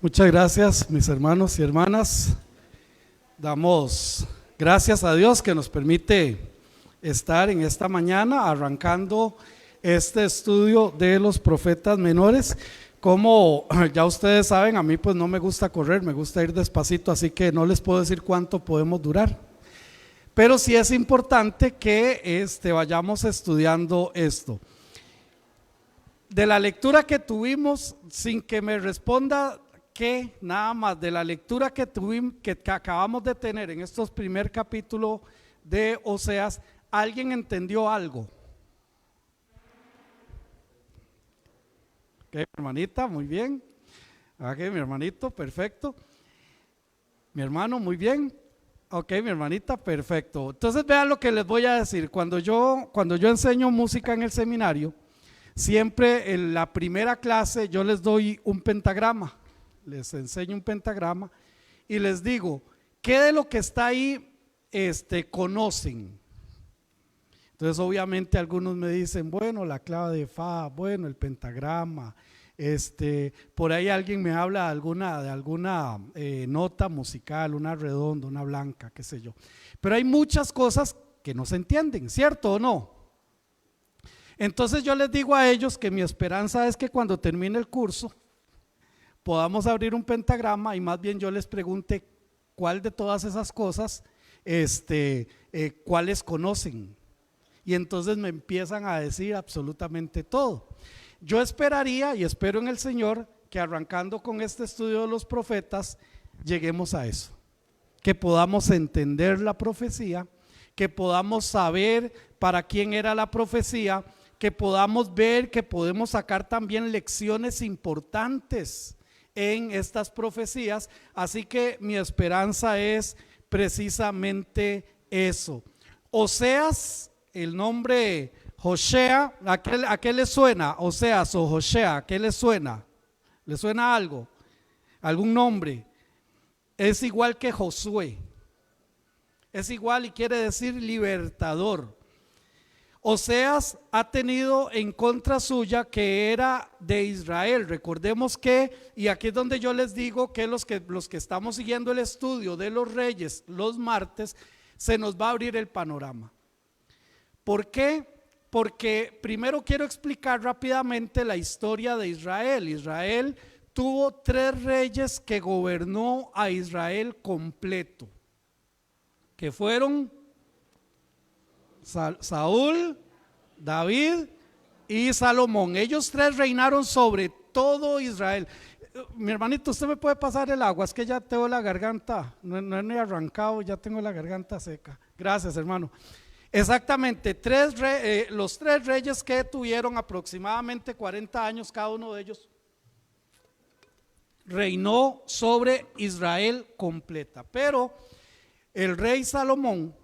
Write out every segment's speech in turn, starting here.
Muchas gracias, mis hermanos y hermanas. Damos gracias a Dios que nos permite estar en esta mañana arrancando este estudio de los profetas menores. Como ya ustedes saben, a mí pues no me gusta correr, me gusta ir despacito, así que no les puedo decir cuánto podemos durar. Pero sí es importante que vayamos estudiando esto. De la lectura que tuvimos, sin que me responda que nada más de la lectura que tuvimos, que acabamos de tener en estos primer capítulo de Oseas, ¿alguien entendió algo? Ok, mi hermanita, muy bien. Ok, mi hermanito, perfecto. Mi hermano, muy bien. Ok, mi hermanita, perfecto. Entonces vean lo que les voy a decir. Cuando yo enseño música en el seminario, siempre en la primera clase yo les doy un pentagrama. Les enseño un pentagrama y les digo, ¿qué de lo que está ahí conocen? Entonces obviamente algunos me dicen, bueno, la clave de fa, bueno, el pentagrama, por ahí alguien me habla de alguna nota musical, una redonda, una blanca, qué sé yo. Pero hay muchas cosas que no se entienden, ¿cierto o no? Entonces yo les digo a ellos que mi esperanza es que cuando termine el curso podamos abrir un pentagrama y más bien yo les pregunte cuál de todas esas cosas, cuáles conocen. Y entonces me empiezan a decir absolutamente todo. Yo esperaría y espero en el Señor que arrancando con este estudio de los profetas lleguemos a eso, que podamos entender la profecía, que podamos saber para quién era la profecía, que podamos ver que podemos sacar también lecciones importantes en estas profecías. Así que mi esperanza es precisamente eso. Oseas, el nombre Hosea, ¿a qué le suena? Oseas o Hosea, ¿a qué le suena? ¿Le suena algo? ¿Algún nombre? Es igual que Josué, es igual y quiere decir libertador. Oseas ha tenido en contra suya que era de Israel. Recordemos que, y aquí es donde yo les digo que los que estamos siguiendo el estudio de los reyes los martes, se nos va a abrir el panorama. ¿Por qué? Porque primero quiero explicar rápidamente la historia de Israel. Israel tuvo 3 reyes que gobernó a Israel completo, que fueron Saúl, David y Salomón. Ellos 3 reinaron sobre todo Israel. Mi hermanito, usted me puede pasar el agua, es que ya tengo la garganta, no he ni arrancado, ya tengo la garganta seca. Gracias, hermano. Exactamente, los 3 reyes que tuvieron aproximadamente 40 años cada uno de ellos, reinó sobre Israel completa. Pero el rey Salomón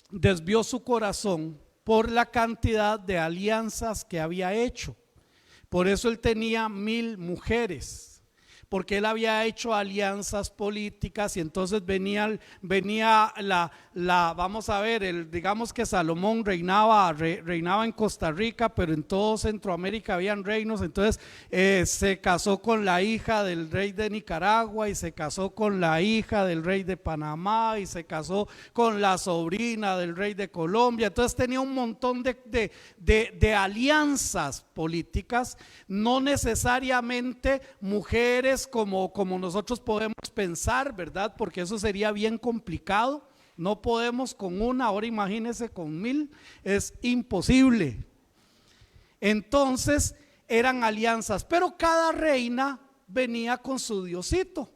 desvió su corazón por la cantidad de alianzas que había hecho. Por eso él tenía 1000 mujeres, porque él había hecho alianzas políticas y entonces venía vamos a ver, digamos que Salomón reinaba en Costa Rica, pero en todo Centroamérica habían reinos. Entonces se casó con la hija del rey de Nicaragua y se casó con la hija del rey de Panamá y se casó con la sobrina del rey de Colombia. Entonces tenía un montón de alianzas políticas, no necesariamente mujeres como nosotros podemos pensar, ¿verdad? Porque eso sería bien complicado. No podemos con una, ahora imagínense con 1000, es imposible. Entonces eran alianzas, pero cada reina venía con su diosito.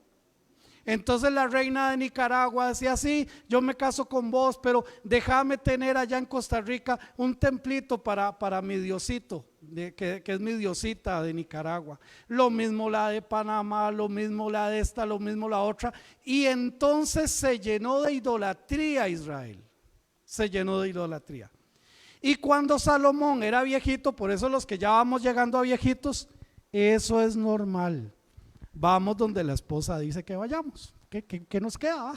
Entonces la reina de Nicaragua decía, sí, yo me caso con vos, pero déjame tener allá en Costa Rica un templito para mi diosito, que es mi diosita de Nicaragua. Lo mismo la de Panamá, lo mismo la de esta, lo mismo la otra. Y entonces se llenó de idolatría Israel, se llenó de idolatría. Y cuando Salomón era viejito, por eso los que ya vamos llegando a viejitos, eso es normal. Vamos donde la esposa dice que vayamos. ¿Qué nos queda?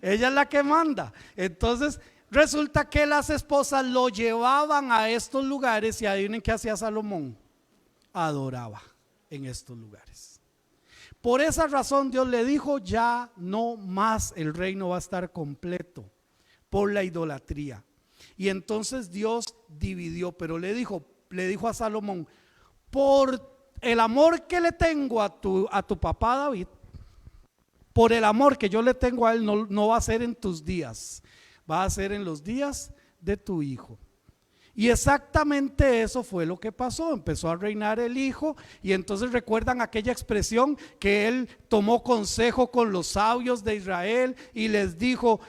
Ella es la que manda. Entonces resulta que las esposas lo llevaban a estos lugares y adivinen qué hacía Salomón. Adoraba en estos lugares. Por esa razón Dios le dijo, ya no más el reino va a estar completo por la idolatría. Y entonces Dios dividió, pero le dijo a Salomón, por el amor que le tengo a tu papá David, por el amor que yo le tengo a él, no va a ser en tus días, va a ser en los días de tu hijo. Y exactamente eso fue lo que pasó. Empezó a reinar el hijo, y entonces recuerdan aquella expresión que él tomó consejo con los sabios de Israel y les dijo,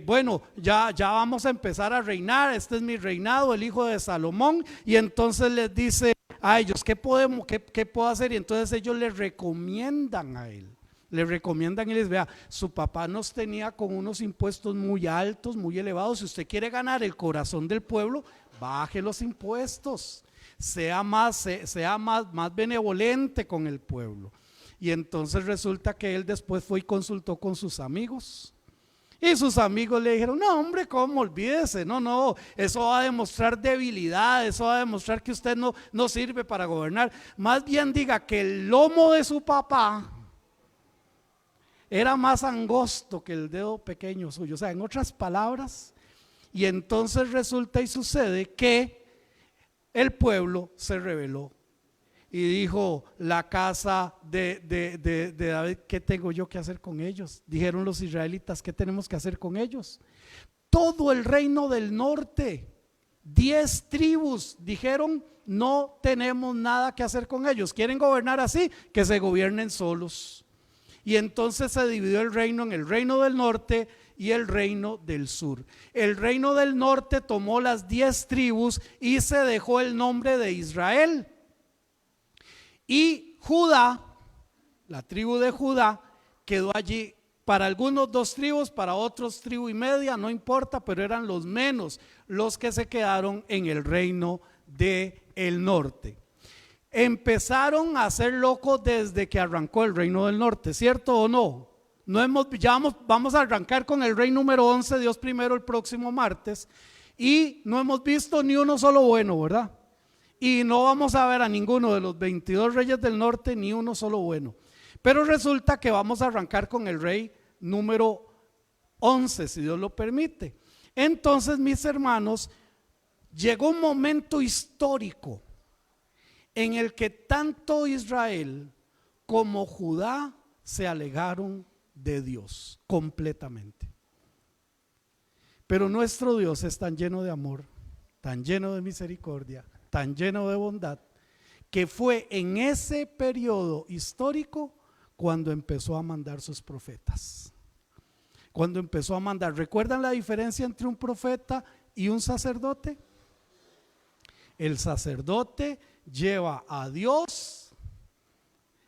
bueno, ya vamos a empezar a reinar, este es mi reinado, el hijo de Salomón. Y entonces les dice a ellos, ¿qué puedo hacer? Y entonces ellos le recomiendan a él. Le recomiendan y les vea, su papá nos tenía con unos impuestos muy altos, muy elevados. Si usted quiere ganar el corazón del pueblo, baje los impuestos, sea más benevolente con el pueblo. Y entonces resulta que él después fue y consultó con sus amigos, y sus amigos le dijeron, no hombre, ¿cómo? Olvídese, no, eso va a demostrar debilidad, eso va a demostrar que usted no sirve para gobernar. Más bien diga que el lomo de su papá era más angosto que el dedo pequeño suyo. O sea, en otras palabras, y entonces resulta y sucede que el pueblo se rebeló y dijo, la casa de David, ¿qué tengo yo que hacer con ellos? Dijeron los israelitas, ¿qué tenemos que hacer con ellos? Todo el reino del norte, 10 tribus dijeron, no tenemos nada que hacer con ellos. ¿Quieren gobernar así? Que se gobiernen solos. Y entonces se dividió el reino en el reino del norte y el reino del sur. El reino del norte tomó las 10 tribus y se dejó el nombre de Israel. Y Judá, la tribu de Judá, quedó allí. Para algunos 2 tribus, para otros 1,5 tribus, no importa, pero eran los menos los que se quedaron en el reino del norte. Empezaron a ser locos desde que arrancó el reino del norte, ¿cierto o no? Vamos a arrancar con el rey número 11, Dios primero, el próximo martes, y no hemos visto ni uno solo bueno, ¿verdad? Y no vamos a ver a ninguno de los 22 reyes del norte ni uno solo bueno. Pero resulta que vamos a arrancar con el rey número 11, si Dios lo permite. Entonces, mis hermanos, llegó un momento histórico en el que tanto Israel como Judá se alejaron de Dios completamente. Pero nuestro Dios es tan lleno de amor, tan lleno de misericordia, tan lleno de bondad, que fue en ese periodo histórico cuando empezó a mandar sus profetas. Cuando empezó a mandar, ¿recuerdan la diferencia entre un profeta y un sacerdote? El sacerdote lleva a Dios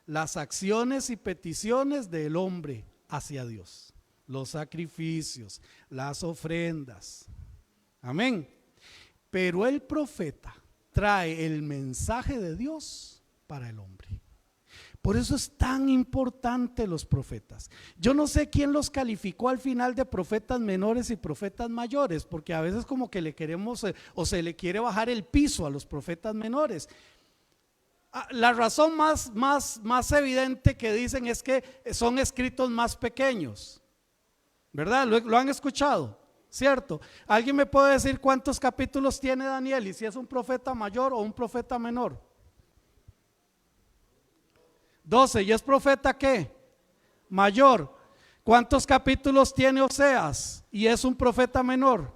las acciones y peticiones del hombre hacia Dios, los sacrificios, las ofrendas, amén. Pero el profeta trae el mensaje de Dios para el hombre. Por eso es tan importante los profetas. Yo no sé quién los calificó al final de profetas menores y profetas mayores, porque a veces como que le queremos o se le quiere bajar el piso a los profetas menores. La razón más evidente que dicen es que son escritos más pequeños, ¿verdad? ¿Lo han escuchado? ¿Cierto? ¿Alguien me puede decir cuántos capítulos tiene Daniel y si es un profeta mayor o un profeta menor? 12. ¿Y es profeta qué? Mayor. ¿Cuántos capítulos tiene Oseas y es un profeta menor?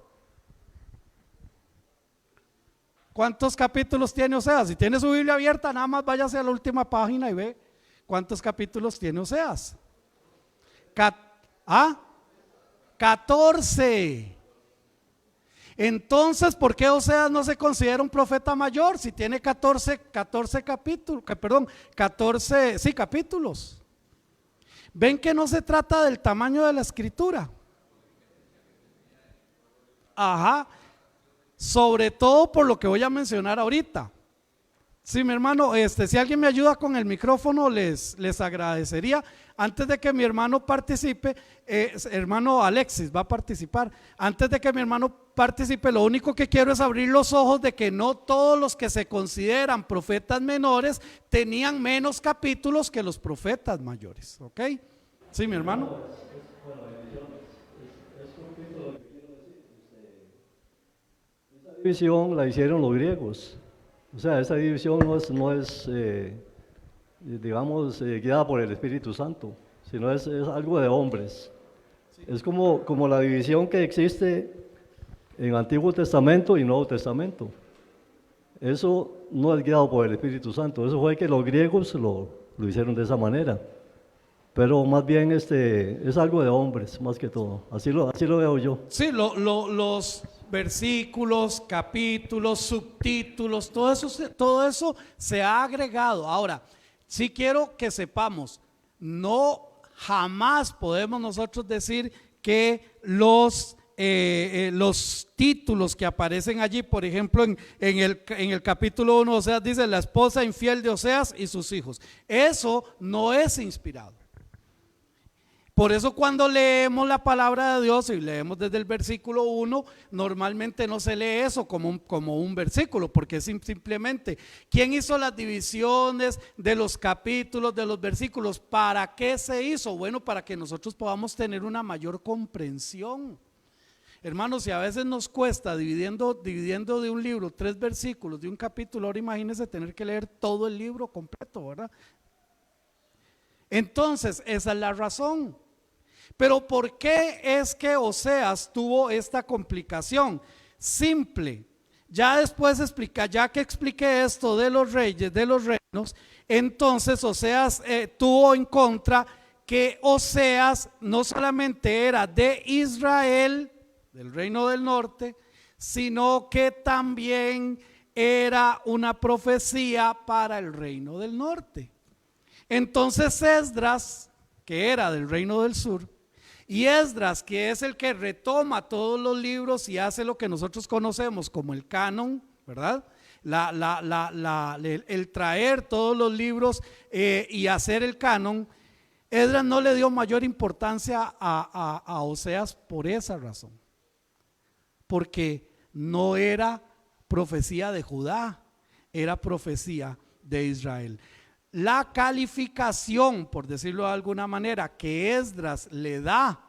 ¿Cuántos capítulos tiene Oseas? Si tiene su Biblia abierta, nada más váyase a la última página y ve cuántos capítulos tiene Oseas. 14. Entonces, ¿por qué Oseas no se considera un profeta mayor si tiene 14 capítulos? Perdón, 14 capítulos. ¿Ven que no se trata del tamaño de la escritura? Ajá. Sobre todo por lo que voy a mencionar ahorita. Sí, mi hermano, si alguien me ayuda con el micrófono, les agradecería. Antes de que mi hermano participe, hermano Alexis va a participar. Antes de que mi hermano participe, lo único que quiero es abrir los ojos de que no todos los que se consideran profetas menores tenían menos capítulos que los profetas mayores, ¿ok? Sí, mi hermano. Esa división la hicieron los griegos. O sea, esa división no es digamos, guiada por el Espíritu Santo, sino es algo de hombres. Sí. Es como la división que existe en Antiguo Testamento y Nuevo Testamento. Eso no es guiado por el Espíritu Santo, eso fue que los griegos lo hicieron de esa manera. Pero más bien es algo de hombres, más que todo. Así lo veo yo. Sí, los versículos, capítulos, subtítulos, todo eso se ha agregado. Ahora, sí quiero que sepamos, jamás podemos nosotros decir que los títulos que aparecen allí, por ejemplo, en el capítulo 1 de Oseas dice la esposa infiel de Oseas y sus hijos. Eso no es inspirado. Por eso cuando leemos la palabra de Dios y leemos desde el versículo 1, normalmente no se lee eso como un versículo, porque es simplemente, ¿quién hizo las divisiones de los capítulos, de los versículos? ¿Para qué se hizo? Bueno, para que nosotros podamos tener una mayor comprensión. Hermanos, si a veces nos cuesta dividiendo de un libro 3 versículos de un capítulo, ahora imagínense tener que leer todo el libro completo, ¿verdad? Entonces, esa es la razón. Pero ¿por qué es que Oseas tuvo esta complicación? Simple. Ya después ya que expliqué esto de los reyes, de los reinos, entonces Oseas tuvo en contra que Oseas no solamente era de Israel, del reino del norte, sino que también era una profecía para el reino del norte. Entonces Esdras, que era del reino del sur, y Esdras, que es el que retoma todos los libros y hace lo que nosotros conocemos como el canon, ¿verdad? El traer todos los libros y hacer el canon. Esdras no le dio mayor importancia a Oseas por esa razón, porque no era profecía de Judá, era profecía de Israel. La calificación, por decirlo de alguna manera, que Esdras le da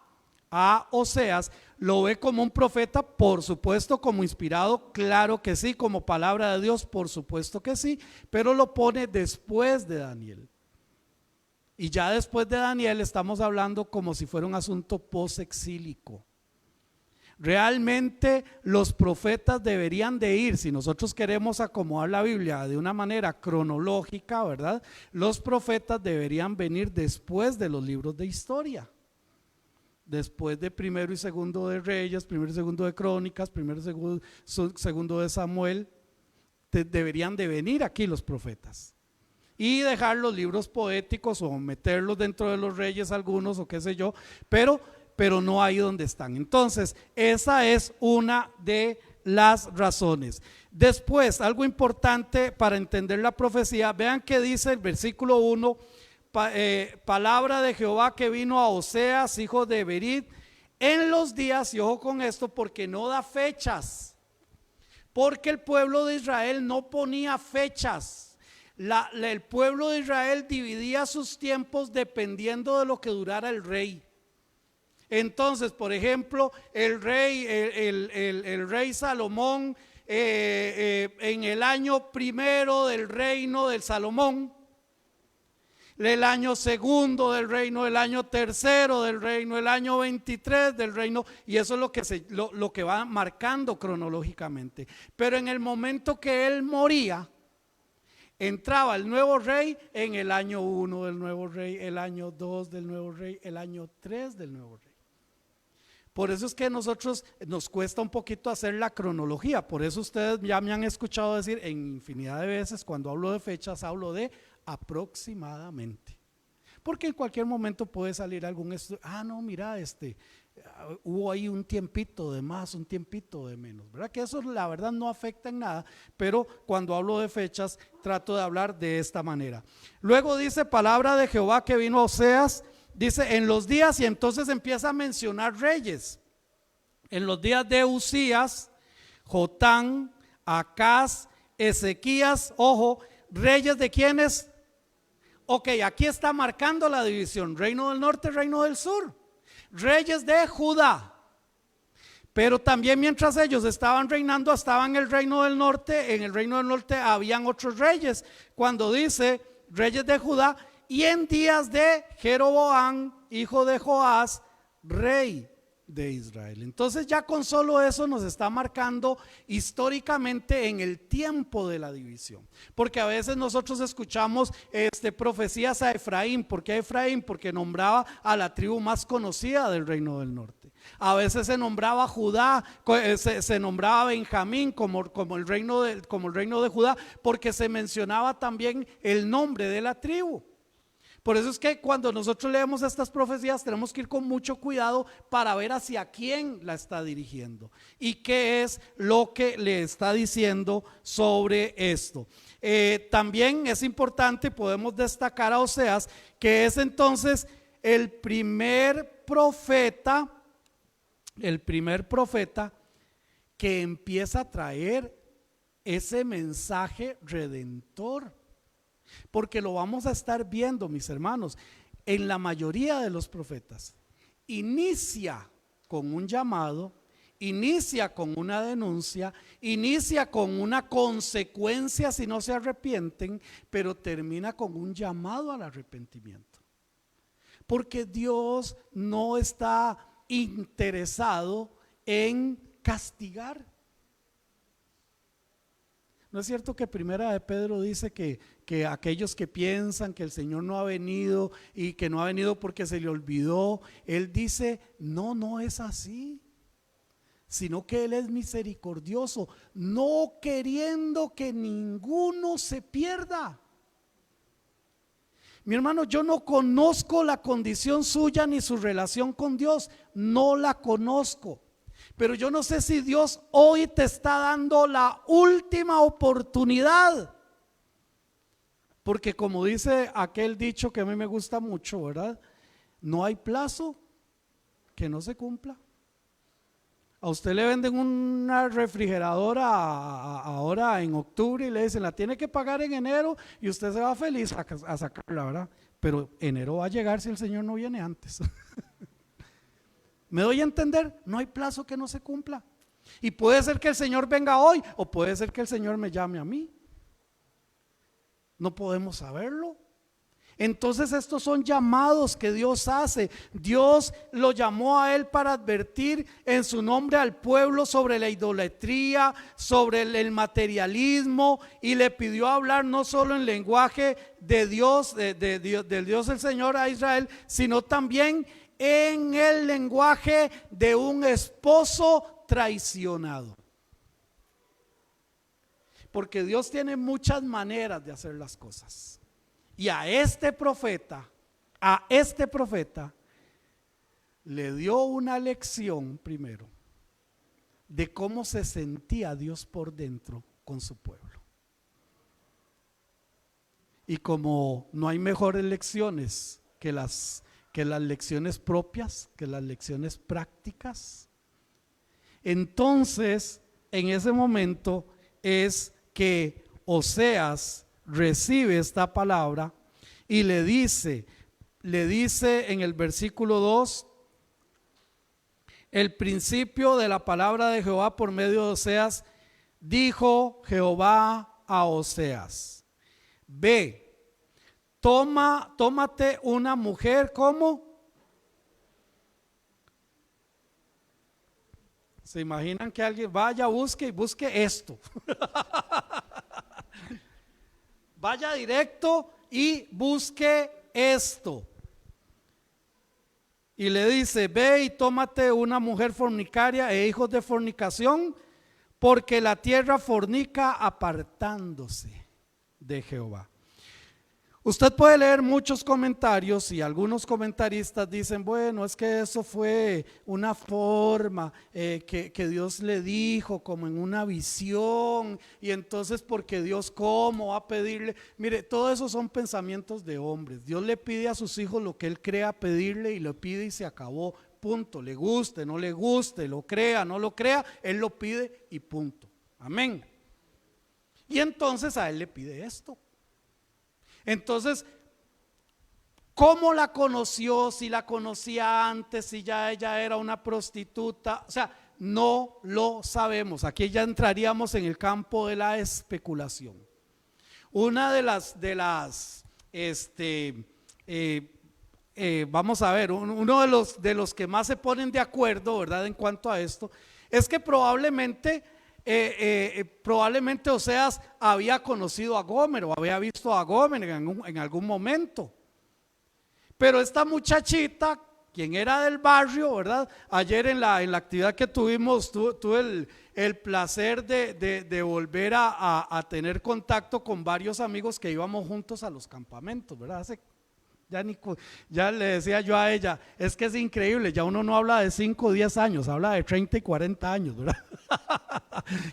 a Oseas, lo ve como un profeta, por supuesto, como inspirado, claro que sí, como palabra de Dios, por supuesto que sí, pero lo pone después de Daniel. Y ya después de Daniel estamos hablando como si fuera un asunto posexílico. Realmente los profetas deberían de ir, si nosotros queremos acomodar la Biblia de una manera cronológica, ¿verdad? Los profetas deberían venir después de los libros de historia, después de primero y segundo de Reyes, primero y segundo de Crónicas, primero y segundo de Samuel. Deberían de venir aquí los profetas y dejar los libros poéticos o meterlos dentro de los reyes algunos o qué sé yo, pero no ahí donde están. Entonces, esa es una de las razones. Después, algo importante para entender la profecía, vean que dice el versículo 1, palabra de Jehová que vino a Oseas, hijo de Berit, en los días, y ojo con esto porque no da fechas, porque el pueblo de Israel no ponía fechas. El pueblo de Israel dividía sus tiempos dependiendo de lo que durara el rey. Entonces, por ejemplo, el rey Salomón, en el año primero del reino del Salomón, el año segundo del reino, el año tercero del reino, el año 23 del reino, y eso es lo que va marcando cronológicamente. Pero en el momento que él moría, entraba el nuevo rey en el año 1 del nuevo rey, el año 2 del nuevo rey, el año 3 del nuevo rey. Por eso es que a nosotros nos cuesta un poquito hacer la cronología. Por eso ustedes ya me han escuchado decir en infinidad de veces, cuando hablo de fechas, hablo de aproximadamente. porque en cualquier momento puede salir algún estudio, no, mira, hubo ahí un tiempito de más, un tiempito de menos, ¿verdad? Que eso la verdad no afecta en nada, pero cuando hablo de fechas trato de hablar de esta manera. Luego dice palabra de Jehová que vino a Oseas, dice en los días, y entonces empieza a mencionar reyes, en los días de Usías, Jotán, Acaz, Ezequías, ojo, reyes de quienes. Ok, aquí está marcando la división, reino del norte, reino del sur, reyes de Judá. Pero también mientras ellos estaban reinando, estaban en el reino del norte, en el reino del norte habían otros reyes. Cuando dice reyes de Judá, y en días de Jeroboam, hijo de Joás, rey de Israel. Entonces ya con solo eso nos está marcando históricamente en el tiempo de la división, porque a veces nosotros escuchamos profecías a Efraín. ¿Por qué a Efraín? Porque nombraba a la tribu más conocida del reino del norte. A veces se nombraba Judá, se nombraba Benjamín como el reino de Judá, porque se mencionaba también el nombre de la tribu. Por eso es que cuando nosotros leemos estas profecías tenemos que ir con mucho cuidado para ver hacia quién la está dirigiendo y qué es lo que le está diciendo sobre esto. También es importante, podemos destacar a Oseas, que es entonces el primer profeta que empieza a traer ese mensaje redentor. Porque lo vamos a estar viendo, mis hermanos, en la mayoría de los profetas. Inicia con un llamado, inicia con una denuncia, inicia con una consecuencia si no se arrepienten, pero termina con un llamado al arrepentimiento. Porque Dios no está interesado en castigar. ¿No es cierto que Primera de Pedro dice que aquellos que piensan que el Señor no ha venido y que no ha venido porque se le olvidó, Él dice, no es así, sino que Él es misericordioso, no queriendo que ninguno se pierda? Mi hermano, yo no conozco la condición suya ni su relación con Dios, no la conozco. Pero yo no sé si Dios hoy te está dando la última oportunidad. Porque como dice aquel dicho que a mí me gusta mucho, ¿verdad? No hay plazo que no se cumpla. A usted le venden una refrigeradora ahora en octubre y le dicen la tiene que pagar en enero y usted se va feliz a sacarla, ¿verdad? Pero enero va a llegar si el Señor no viene antes. ¿Me doy a entender? No hay plazo que no se cumpla. Y puede ser que el Señor venga hoy o puede ser que el Señor me llame a mí. No podemos saberlo. Entonces estos son llamados que Dios hace. Dios lo llamó a él para advertir en su nombre al pueblo sobre la idolatría, sobre el materialismo, y le pidió hablar no solo en lenguaje de Dios, del Dios el Señor a Israel, sino también en el lenguaje de un esposo traicionado. Porque Dios tiene muchas maneras de hacer las cosas. Y a este profeta le dio una lección primero de cómo se sentía Dios por dentro con su pueblo. Y como no hay mejores lecciones que las lecciones propias, que las lecciones prácticas, entonces en ese momento es que Oseas recibe esta palabra y le dice en el versículo 2, el principio de la palabra de Jehová por medio de Oseas, dijo Jehová a Oseas, ve, tómate una mujer como. ¿Se imaginan que alguien vaya, busque esto? Vaya directo y busque esto. Y le dice, ve y tómate una mujer fornicaria e hijos de fornicación, porque la tierra fornica apartándose de Jehová. Usted puede leer muchos comentarios y algunos comentaristas dicen, bueno, es que eso fue una forma que Dios le dijo como en una visión, y entonces porque Dios cómo va a pedirle. Mire, todo eso son pensamientos de hombres. Dios le pide a sus hijos lo que Él crea pedirle y lo pide y se acabó, punto. Le guste, no le guste, lo crea, no lo crea, Él lo pide y punto. Amén. Y entonces a Él le pide esto. Entonces, ¿cómo la conoció? Si la conocía antes, si ya ella era una prostituta, o sea, no lo sabemos. Aquí ya entraríamos en el campo de la especulación. Una vamos a ver, uno de los que más se ponen de acuerdo, ¿verdad?, en cuanto a esto, es que probablemente Oseas había conocido a Gomer o había visto a Gomer en algún momento. Pero esta muchachita, quien era del barrio, ¿verdad? Ayer en la actividad que tuvimos, tuve el placer de volver a tener contacto con varios amigos que íbamos juntos a los campamentos, ¿verdad? Ya le decía yo a ella, es que es increíble, ya uno no habla de 5 o 10 años, habla de 30 y 40 años, ¿verdad?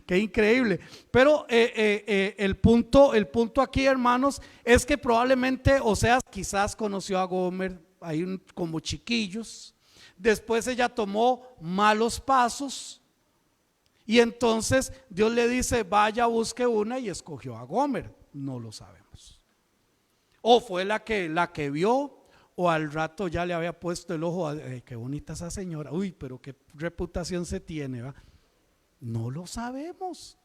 Qué increíble. Pero el punto aquí, hermanos, es que probablemente, o sea, quizás conoció a Gomer ahí como chiquillos, después ella tomó malos pasos y entonces Dios le dice, vaya, busque una, y escogió a Gomer. No lo sabemos. O fue la que vio, o al rato ya le había puesto el ojo, qué bonita esa señora, uy, pero qué reputación se tiene, ¿va? No lo sabemos.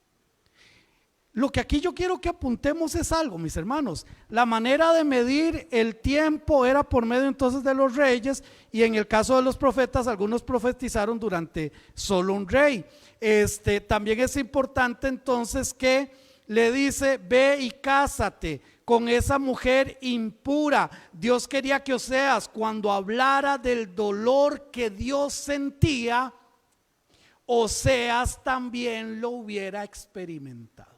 Lo que aquí yo quiero que apuntemos es algo, mis hermanos. La manera de medir el tiempo era por medio entonces de los reyes, y en el caso de los profetas, algunos profetizaron durante solo un rey. También es importante entonces que le dice, ve y cásate con esa mujer impura. Dios quería que Oseas, cuando hablara del dolor que Dios sentía, Oseas también lo hubiera experimentado.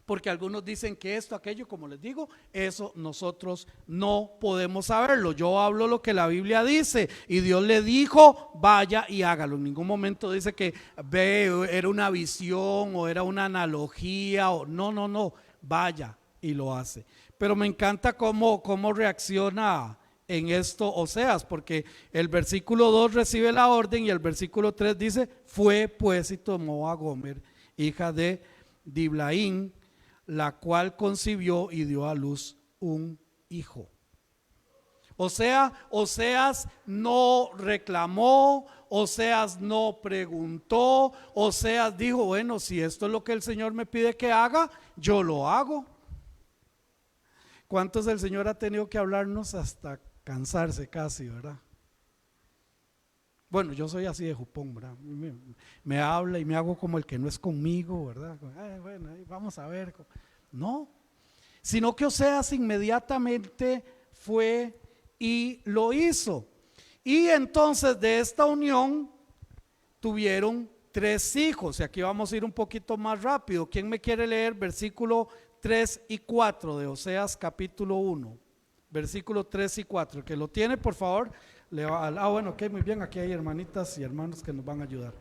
Porque algunos dicen que esto, aquello, como les digo, eso nosotros no podemos saberlo. Yo hablo lo que la Biblia dice, y Dios le dijo, vaya y hágalo. En ningún momento dice que era una visión o era una analogía, no, vaya y lo hace. Pero me encanta cómo reacciona en esto Oseas, porque el versículo 2 recibe la orden y el versículo 3 dice, fue pues y tomó a Gomer, hija de Diblaim, la cual concibió y dio a luz un hijo. O sea, Oseas no reclamó, Oseas no preguntó, Oseas dijo, bueno, si esto es lo que el Señor me pide que haga, yo lo hago. ¿Cuántos el Señor ha tenido que hablarnos hasta cansarse casi, verdad? Bueno, yo soy así de jupón, ¿verdad? Me habla y me hago como el que no es conmigo, ¿verdad? Bueno, vamos a ver. No, sino que Oseas inmediatamente fue y lo hizo. Y entonces de esta unión tuvieron 3 hijos. Y aquí vamos a ir un poquito más rápido. ¿Quién me quiere leer versículo 3 y 4 de Oseas capítulo 1? Versículo 3 y 4. El que lo tiene, por favor. Bueno, ok, muy bien, aquí hay hermanitas y hermanos que nos van a ayudar.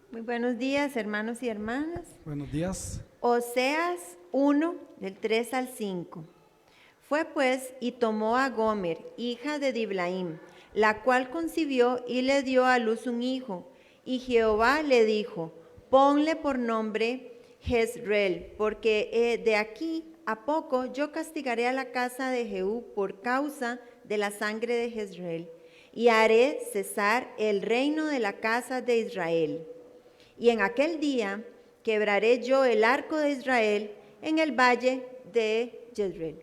Muy buenos días, hermanos y hermanas. Buenos días. Oseas 1, del 3 al 5. Fue pues y tomó a Gomer, hija de Diblaim, la cual concibió y le dio a luz un hijo. Y Jehová le dijo, ponle por nombre Jezreel, porque de aquí a poco yo castigaré a la casa de Jehú por causa de la sangre de Jezreel, y haré cesar el reino de la casa de Israel. Y en aquel día quebraré yo el arco de Israel en el valle de Jezreel.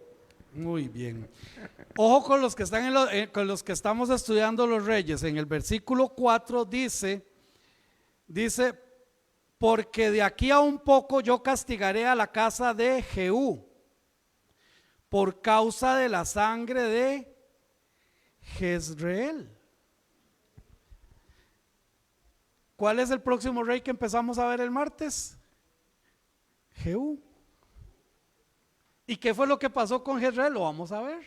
Muy bien. Ojo con los que están con los que estamos estudiando los reyes. En el versículo 4 dice, porque de aquí a un poco yo castigaré a la casa de Jehú por causa de la sangre de Jezreel. ¿Cuál es el próximo rey que empezamos a ver el martes? Jehú. ¿Y qué fue lo que pasó con Jezreel? Lo vamos a ver.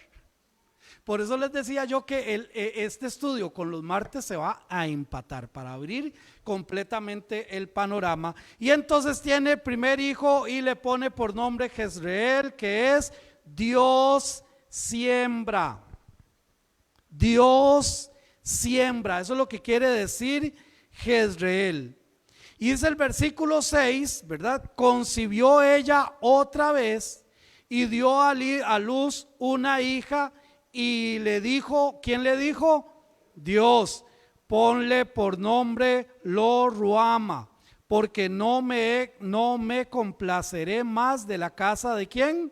Por eso les decía yo que este estudio con los martes se va a empatar para abrir completamente el panorama. Y entonces tiene el primer hijo y le pone por nombre Jezreel, que es Dios siembra. Dios siembra, eso es lo que quiere decir Jezreel. Y dice el versículo 6, ¿verdad? Concibió ella otra vez y dio a luz una hija. Y le dijo, ¿quién le dijo? Dios, ponle por nombre Lo-Ruama, porque no me complaceré más de la casa de ¿quién?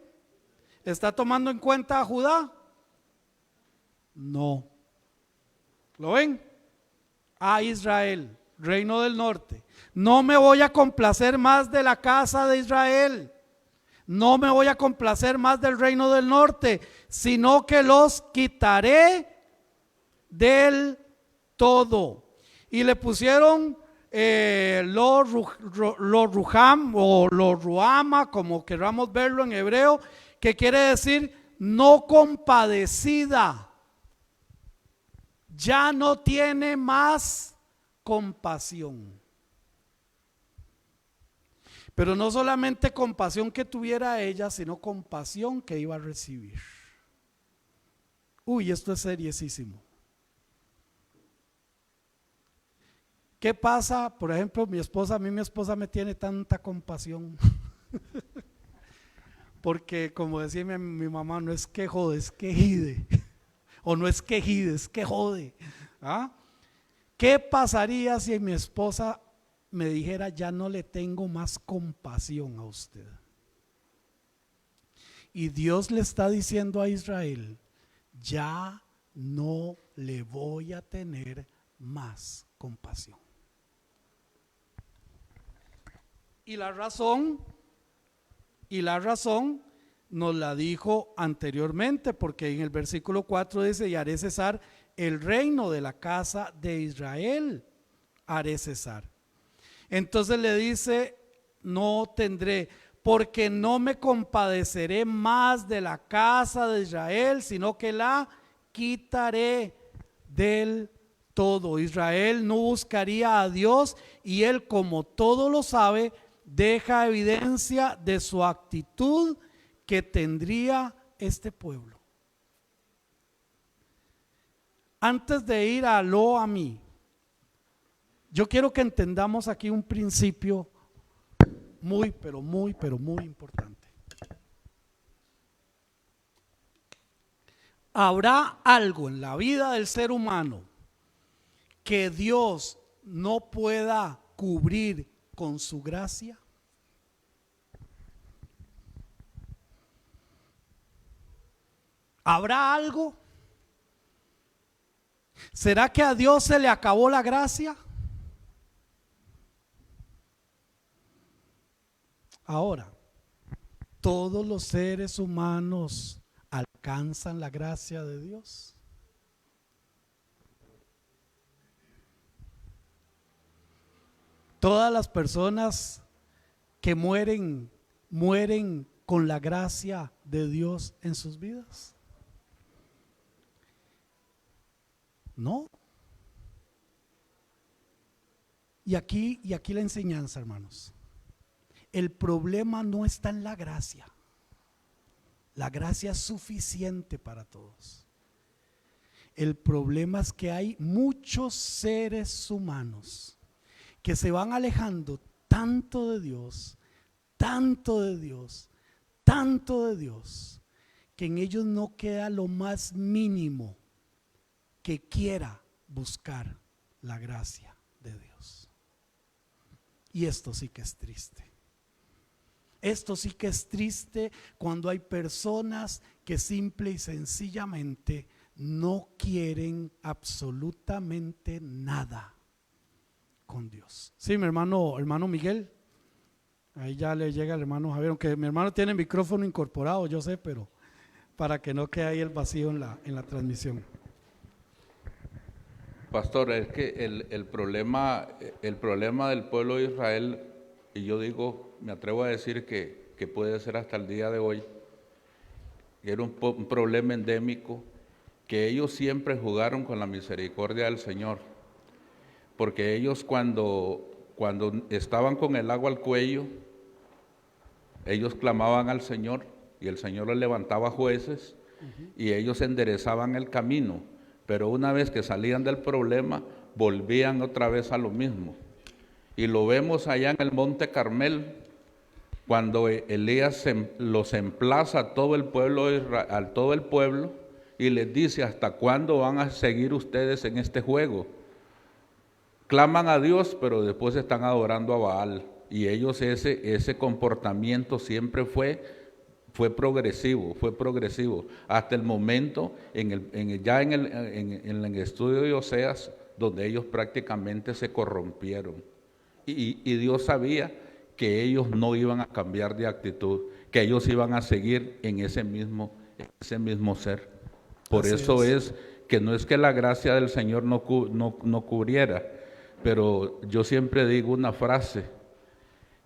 ¿Está tomando en cuenta a Judá? No. ¿Lo ven? A Israel, reino del norte. No me voy a complacer más de la casa de Israel. No me voy a complacer más del reino del norte, sino que los quitaré del todo. Y le pusieron Lo-Ruham o Lo-Ruama, como queramos verlo en hebreo, que quiere decir no compadecida. Ya no tiene más compasión. Pero no solamente compasión que tuviera ella, sino compasión que iba a recibir. Uy, esto es seriosísimo. ¿Qué pasa? Por ejemplo, mi esposa me tiene tanta compasión. Porque como decía mi mamá, no es que jode, es que jide. O no es que jide, es que jode. ¿Ah? ¿Qué pasaría si mi esposa me dijera, ya no le tengo más compasión a usted? Y Dios le está diciendo a Israel, ya no le voy a tener más compasión. Y la razón nos la dijo anteriormente, porque en el versículo 4 dice, y haré cesar el reino de la casa de Israel, haré cesar. Entonces le dice, no tendré, porque no me compadeceré más de la casa de Israel, sino que la quitaré del todo. Israel no buscaría a Dios y él, como todo lo sabe, deja evidencia de su actitud que tendría este pueblo. Antes de ir a Lo-Ammi, yo quiero que entendamos aquí un principio muy importante. ¿Habrá algo en la vida del ser humano que Dios no pueda cubrir con su gracia? ¿Habrá algo? ¿Será que a Dios se le acabó la gracia? Ahora, ¿todos los seres humanos alcanzan la gracia de Dios? Todas las personas que mueren con la gracia de Dios en sus vidas. No. Y aquí la enseñanza, hermanos. El problema no está en la gracia. La gracia es suficiente para todos. El problema es que hay muchos seres humanos que se van alejando tanto de Dios, que en ellos no queda lo más mínimo que quiera buscar la gracia de Dios. Y esto sí que es triste. Esto sí que es triste cuando hay personas que simple y sencillamente no quieren absolutamente nada con Dios. Sí, mi hermano Miguel, ahí ya le llega el hermano Javier, aunque mi hermano tiene el micrófono incorporado, yo sé, pero para que no quede ahí el vacío en la transmisión. Pastor, es que el problema del pueblo de Israel, y yo digo, me atrevo a decir que puede ser hasta el día de hoy, era un problema endémico, que ellos siempre jugaron con la misericordia del Señor, porque ellos cuando estaban con el agua al cuello, ellos clamaban al Señor y el Señor les levantaba jueces y ellos enderezaban el camino, pero una vez que salían del problema, volvían otra vez a lo mismo. Y lo vemos allá en el Monte Carmel, cuando Elías los emplaza a todo el pueblo y les dice: ¿hasta cuándo van a seguir ustedes en este juego? Claman a Dios, pero después están adorando a Baal. Y ellos ese comportamiento siempre fue progresivo, hasta el momento en el estudio de Oseas, donde ellos prácticamente se corrompieron. Y Dios sabía que ellos no iban a cambiar de actitud, que ellos iban a seguir en ese mismo ser. Por eso es que no es que la gracia del Señor no cubriera, pero yo siempre digo una frase,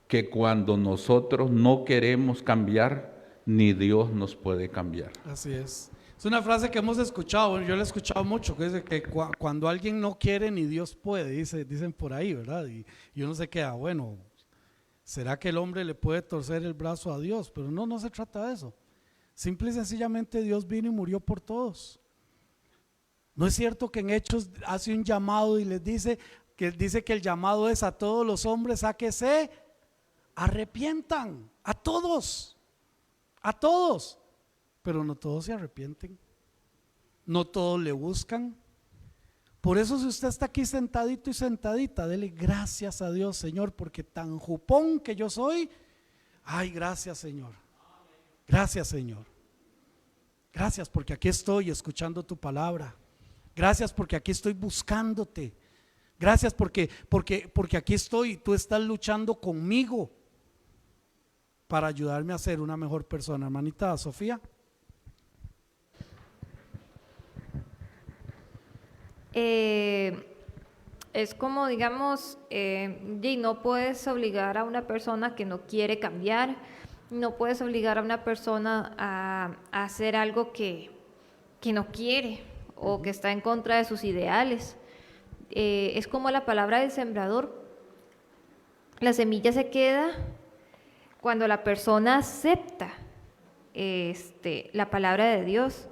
que cuando nosotros no queremos cambiar, ni Dios nos puede cambiar. Así es. Es una frase que hemos escuchado, yo la he escuchado mucho, que dice que cuando alguien no quiere, ni Dios puede, dicen por ahí, ¿verdad? Y uno se queda, bueno, ¿será que el hombre le puede torcer el brazo a Dios? Pero no se trata de eso. Simple y sencillamente Dios vino y murió por todos. ¿No es cierto que en Hechos hace un llamado y les dice que el llamado es a todos los hombres a que se arrepientan? A todos, pero no todos se arrepienten, no todos le buscan. Por eso, si usted está aquí sentadito y sentadita, dele gracias a Dios: Señor, porque tan jupón que yo soy, ay, gracias Señor, gracias Señor, gracias porque aquí estoy escuchando tu palabra, gracias porque aquí estoy buscándote, gracias porque aquí estoy y tú estás luchando conmigo para ayudarme a ser una mejor persona. Hermanita Sofía. Es como, digamos, no puedes obligar a una persona que no quiere cambiar, no puedes obligar a una persona a hacer algo que no quiere o que está en contra de sus ideales. Es como la palabra del sembrador: la semilla se queda cuando la persona acepta la palabra de Dios.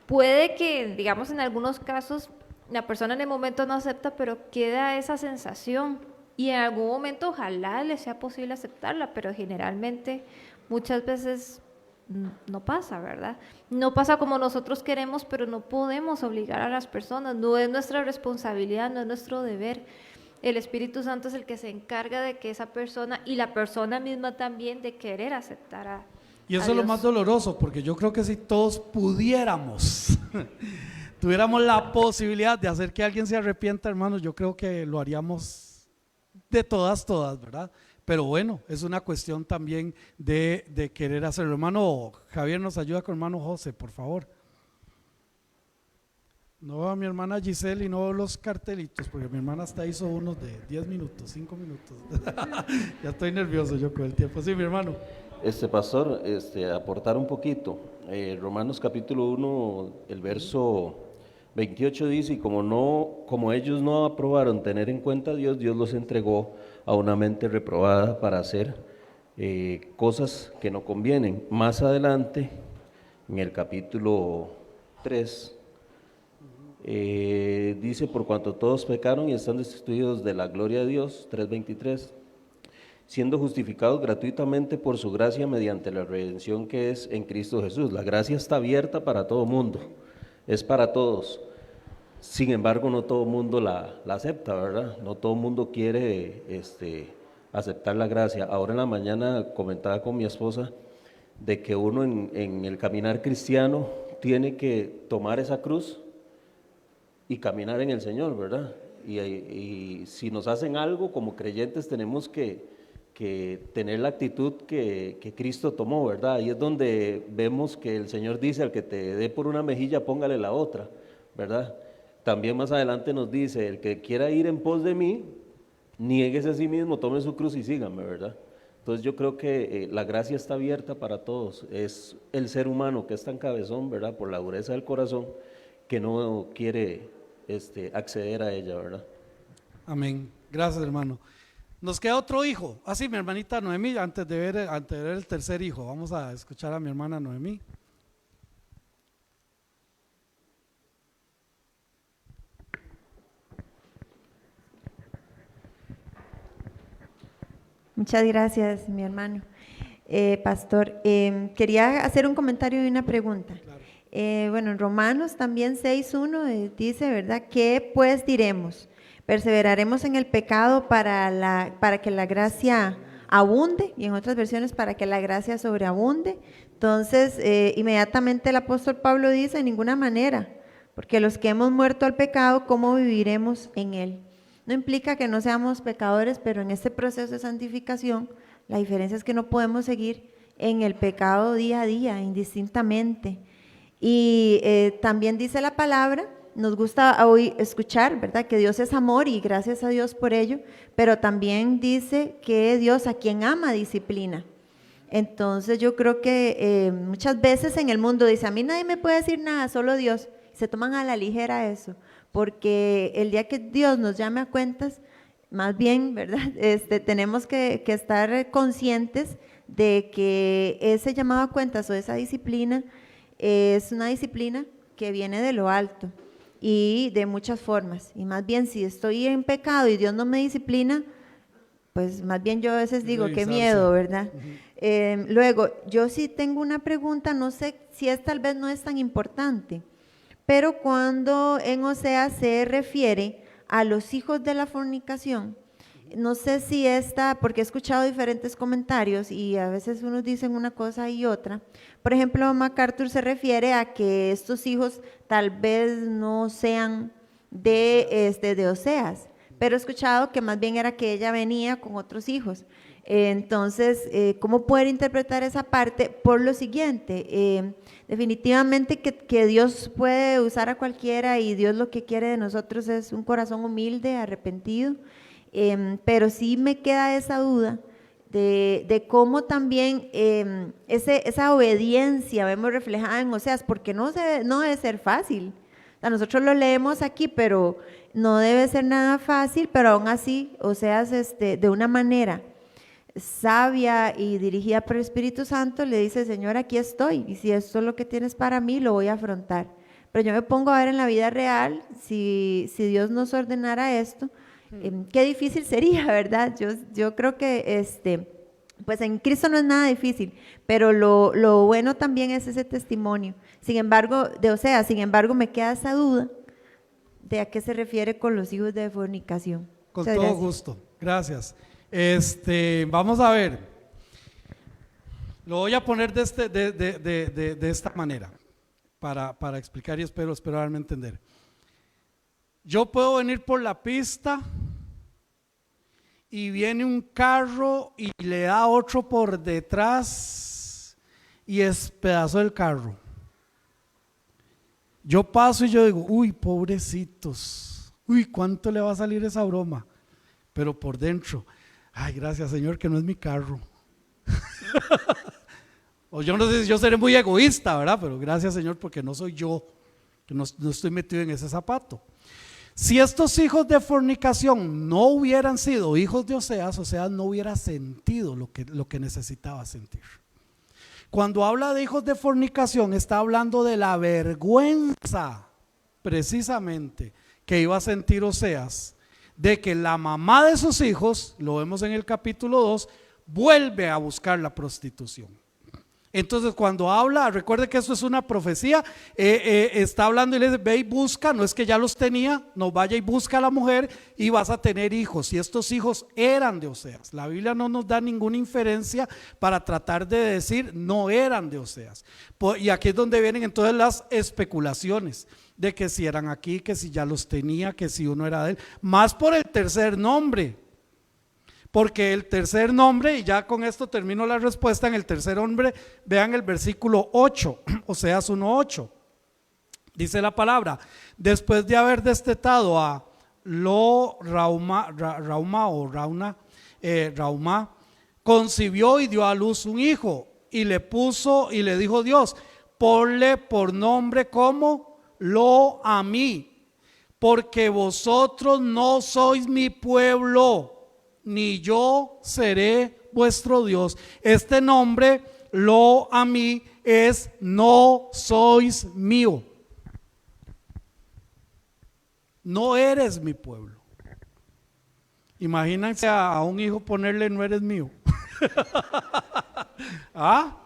Puede que, digamos, en algunos casos la persona en el momento no acepta, pero queda esa sensación y en algún momento ojalá le sea posible aceptarla, pero generalmente muchas veces no pasa, ¿verdad? No pasa como nosotros queremos, pero no podemos obligar a las personas, no es nuestra responsabilidad, no es nuestro deber. El Espíritu Santo es el que se encarga de que esa persona y la persona misma también de querer aceptar a Y eso es lo más doloroso, porque yo creo que si todos pudiéramos, tuviéramos la posibilidad de hacer que alguien se arrepienta, hermanos, yo creo que lo haríamos de todas, ¿verdad? Pero bueno, es una cuestión también de querer hacerlo. Hermano Javier, nos ayuda con hermano José, por favor. No a mi hermana Giselle y no los cartelitos, porque mi hermana hasta hizo unos de 10 minutos, 5 minutos. Ya estoy nervioso yo con el tiempo. Sí, mi hermano. Pastor, aportar un poquito. Romanos capítulo 1, el verso 28 dice: y como ellos no aprobaron tener en cuenta a Dios, Dios los entregó a una mente reprobada para hacer cosas que no convienen. Más adelante, en el capítulo 3, dice: por cuanto todos pecaron y están destituidos de la gloria de Dios, 3:23, siendo justificados gratuitamente por su gracia mediante la redención que es en Cristo Jesús. La gracia está abierta para todo mundo, es para todos. Sin embargo, no todo mundo la acepta, ¿verdad? No todo mundo quiere aceptar la gracia. Ahora en la mañana comentaba con mi esposa de que uno en el caminar cristiano tiene que tomar esa cruz y caminar en el Señor, ¿verdad? Y si nos hacen algo como creyentes tenemos que tener la actitud que Cristo tomó, ¿verdad? Ahí es donde vemos que el Señor dice: al que te dé por una mejilla, póngale la otra, ¿verdad? También más adelante nos dice: el que quiera ir en pos de mí, niéguese a sí mismo, tome su cruz y sígame, ¿verdad? Entonces yo creo que la gracia está abierta para todos. Es el ser humano que es tan cabezón, ¿verdad? Por la dureza del corazón, que no quiere acceder a ella, ¿verdad? Amén. Gracias, hermano. Nos queda otro hijo. Así, mi hermanita Noemí, antes de ver el tercer hijo. Vamos a escuchar a mi hermana Noemí. Muchas gracias, mi hermano. Pastor, quería hacer un comentario y una pregunta. Bueno, en Romanos también 6:1 dice, ¿verdad? ¿Qué pues diremos? ¿Perseveraremos en el pecado para que la gracia abunde? Y en otras versiones, para que la gracia sobreabunde. Entonces, inmediatamente el apóstol Pablo dice, de ninguna manera, porque los que hemos muerto al pecado, ¿cómo viviremos en él? No implica que no seamos pecadores, pero en este proceso de santificación, la diferencia es que no podemos seguir en el pecado día a día, indistintamente. Y también dice la palabra, nos gusta hoy escuchar, ¿verdad? Que Dios es amor y gracias a Dios por ello, pero también dice que Dios a quien ama disciplina. Entonces yo creo que muchas veces en el mundo dice, a mí nadie me puede decir nada, solo Dios. Se toman a la ligera eso, porque el día que Dios nos llame a cuentas, más bien, ¿verdad? Tenemos que estar conscientes de que ese llamado a cuentas o esa disciplina es una disciplina que viene de lo alto y de muchas formas. Y más bien, si estoy en pecado y Dios no me disciplina, pues más bien yo a veces digo, qué miedo, ¿verdad? Luego, yo sí tengo una pregunta, no sé si tal vez no es tan importante, pero cuando en Oseas se refiere a los hijos de la fornicación, no sé si porque he escuchado diferentes comentarios y a veces unos dicen una cosa y otra. Por ejemplo, MacArthur se refiere a que estos hijos tal vez no sean de Oseas, pero he escuchado que más bien era que ella venía con otros hijos. Entonces, ¿cómo poder interpretar esa parte? Por lo siguiente, definitivamente que Dios puede usar a cualquiera y Dios lo que quiere de nosotros es un corazón humilde, arrepentido, pero sí me queda esa duda de cómo también esa obediencia vemos reflejada en Oseas, porque no debe ser fácil. O sea, nosotros lo leemos aquí, pero no debe ser nada fácil, pero aún así Oseas de una manera sabia y dirigida por el Espíritu Santo le dice, Señor, aquí estoy y si esto es lo que tienes para mí, lo voy a afrontar. Pero yo me pongo a ver en la vida real, si Dios nos ordenara esto, qué difícil sería, ¿verdad? Yo creo que pues en Cristo no es nada difícil, pero lo bueno también es ese testimonio. Sin embargo, sin embargo me queda esa duda de a qué se refiere con los hijos de fornicación. Con Muchas todo gracias. gusto, gracias. Vamos a ver, lo voy a poner de esta manera para explicar y espero darme a entender. Yo puedo venir por la pista y viene un carro y le da otro por detrás y despedazó el carro. Yo paso y yo digo, uy, pobrecitos, uy, ¿cuánto le va a salir esa broma? Pero por dentro, ay, gracias Señor que no es mi carro. O yo no sé si yo seré muy egoísta, ¿verdad? Pero gracias Señor porque no soy yo, que no estoy metido en ese zapato. Si estos hijos de fornicación no hubieran sido hijos de Oseas, Oseas no hubiera sentido lo que necesitaba sentir. Cuando habla de hijos de fornicación, está hablando de la vergüenza, precisamente, que iba a sentir Oseas, de que la mamá de sus hijos, lo vemos en el capítulo 2, vuelve a buscar la prostitución. Entonces cuando habla, recuerde que eso es una profecía, está hablando y le dice, ve y busca, no es que ya los tenía, no, vaya y busca a la mujer y vas a tener hijos, y estos hijos eran de Oseas. La Biblia no nos da ninguna inferencia para tratar de decir no eran de Oseas, y aquí es donde vienen entonces las especulaciones, de que si eran aquí, que si ya los tenía, que si uno era de él, más por el tercer nombre. Porque el tercer nombre, y ya con esto termino la respuesta, en el tercer nombre, vean el versículo 8, Oseas 1:8, dice la palabra, después de haber destetado a Rauma, concibió y dio a luz un hijo, y le dijo Dios, ponle por nombre como Lo-Ammi, porque vosotros no sois mi pueblo, ni yo seré vuestro Dios. Este nombre, Lo-Ammi, es no sois mío. No eres mi pueblo. Imagínense a un hijo ponerle no eres mío. ¿Ah?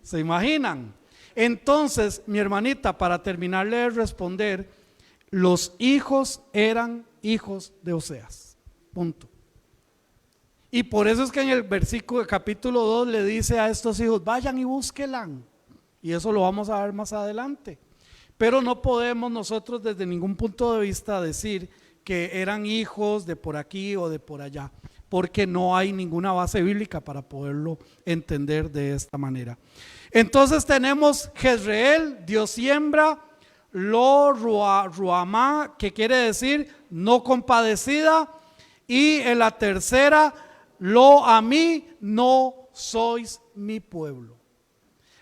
¿Se imaginan? Entonces, mi hermanita, para terminarle de responder, los hijos eran hijos de Oseas. Punto. Y por eso es que en el versículo, capítulo 2 le dice a estos hijos, vayan y búsquenla. Y eso lo vamos a ver más adelante. Pero no podemos nosotros desde ningún punto de vista decir que eran hijos de por aquí o de por allá, porque no hay ninguna base bíblica para poderlo entender de esta manera. Entonces tenemos Jezreel, Dios siembra, Lo-Ruhamá, que quiere decir no compadecida, y en la tercera, Lo-Ammi, no sois mi pueblo.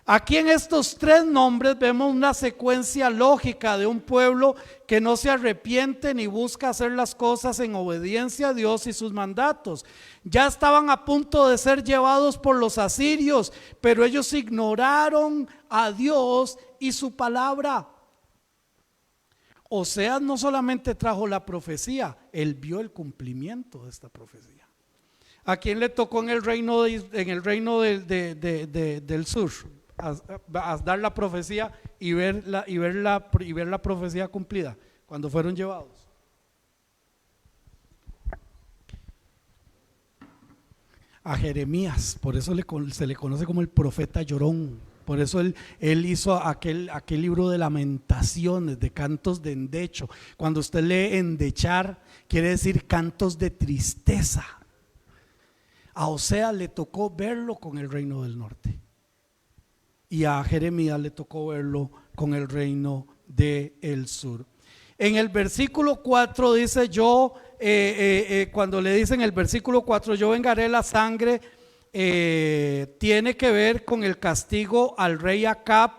Aquí en estos tres nombres vemos una secuencia lógica de un pueblo que no se arrepiente ni busca hacer las cosas en obediencia a Dios y sus mandatos. Ya estaban a punto de ser llevados por los asirios, pero ellos ignoraron a Dios y su palabra. Oseas no solamente trajo la profecía, él vio el cumplimiento de esta profecía. ¿A quién le tocó en el reino del sur? A dar la profecía y ver la profecía cumplida cuando fueron llevados. A Jeremías, por eso se le conoce como el profeta llorón. Por eso él hizo aquel libro de lamentaciones, de cantos de endecho. Cuando usted lee endechar, quiere decir cantos de tristeza. A Oseas le tocó verlo con el reino del norte. Y a Jeremías le tocó verlo con el reino del sur. En el versículo 4 dice cuando le dicen en el versículo 4, yo vengaré la sangre, tiene que ver con el castigo al rey Acab,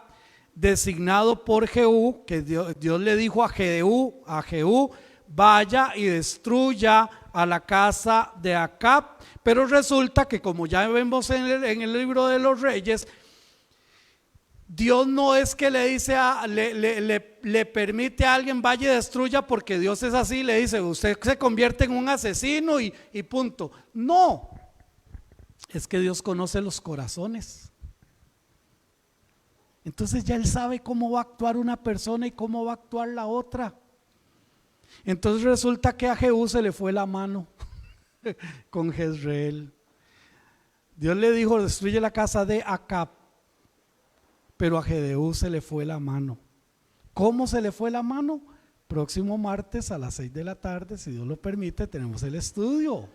designado por Jehú, que Dios le dijo a Jehú, vaya y destruya a la casa de Acab. Pero resulta que, como ya vemos en el libro de los Reyes, Dios no es que le dice le permite a alguien vaya y destruya porque Dios es así, le dice usted se convierte en un asesino y punto. No, es que Dios conoce los corazones. Entonces ya Él sabe cómo va a actuar una persona y cómo va a actuar la otra. Entonces resulta que a Jehú se le fue la mano con Jezreel. Dios le dijo destruye la casa de Acab, pero a Jehú se le fue la mano. ¿Cómo se le fue la mano? Próximo martes a las 6 de la tarde, si Dios lo permite, tenemos el estudio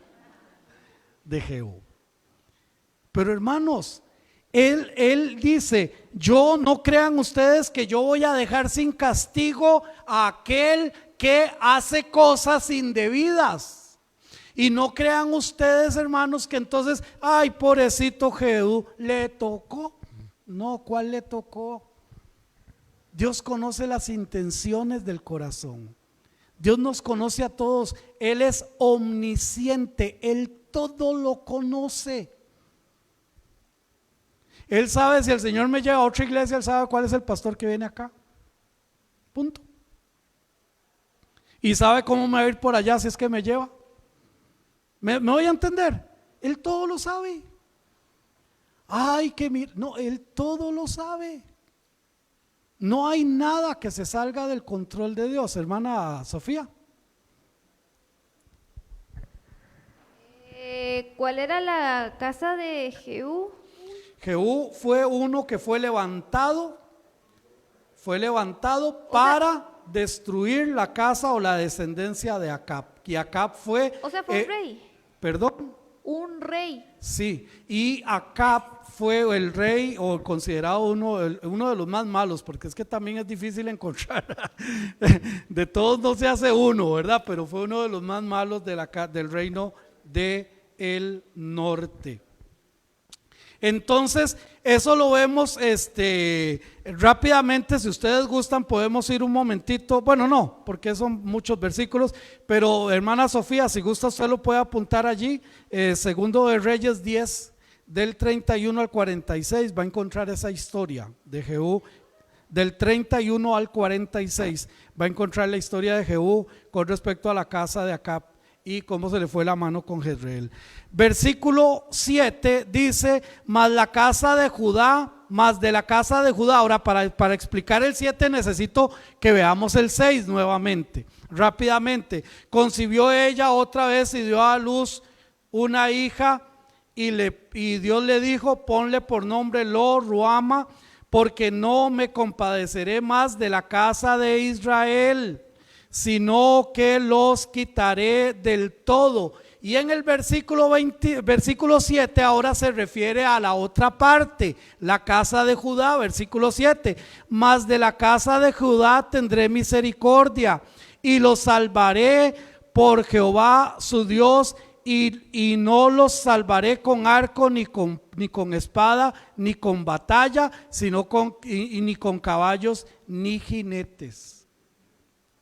de Jehú. Pero hermanos, él dice, yo no crean ustedes que yo voy a dejar sin castigo a aquel que hace cosas indebidas. Y no crean ustedes, hermanos, que entonces, ay, pobrecito Jehú, le tocó. No, ¿cuál le tocó? Dios conoce las intenciones del corazón. Dios nos conoce a todos. Él es omnisciente. Él todo lo conoce. Él sabe si el Señor me lleva a otra iglesia, Él sabe cuál es el pastor que viene acá. Punto. Y sabe cómo me va a ir por allá si es que me lleva. ¿Me voy a entender? Él todo lo sabe. Ay, no, Él todo lo sabe. No hay nada que se salga del control de Dios, hermana Sofía. ¿Cuál era la casa de Jehú? Jehú fue uno que fue levantado para destruir la casa o la descendencia de Acab. Y Acab fue... O sea, fue un rey. ¿Perdón? Un rey. Sí, y Acab fue el rey o considerado uno de los más malos, porque es que también es difícil encontrar, de todos no se hace uno, ¿verdad? Pero fue uno de los más malos del reino de el norte. Entonces, eso lo vemos rápidamente. Si ustedes gustan, podemos ir un momentito. Bueno, no, porque son muchos versículos, pero hermana Sofía, si gusta, usted lo puede apuntar allí. Segundo de Reyes 10, del 31 al 46, va a encontrar esa historia de Jehú. Del 31 al 46 va a encontrar la historia de Jehú con respecto a la casa de Acab y cómo se le fue la mano con Jezreel. Versículo 7 dice: mas la casa de Judá, más de la casa de Judá. Ahora, para explicar el 7 necesito que veamos el 6 nuevamente, rápidamente. Concibió ella otra vez y dio a luz una hija, y Dios le dijo: ponle por nombre Lo Ruama, porque no me compadeceré más de la casa de Israel, sino que los quitaré del todo. Y en el versículo 7 ahora se refiere a la otra parte, la casa de Judá. Versículo 7: mas de la casa de Judá tendré misericordia y los salvaré por Jehová su Dios, y no los salvaré con arco, ni con espada, ni con batalla, sino ni con caballos, ni jinetes.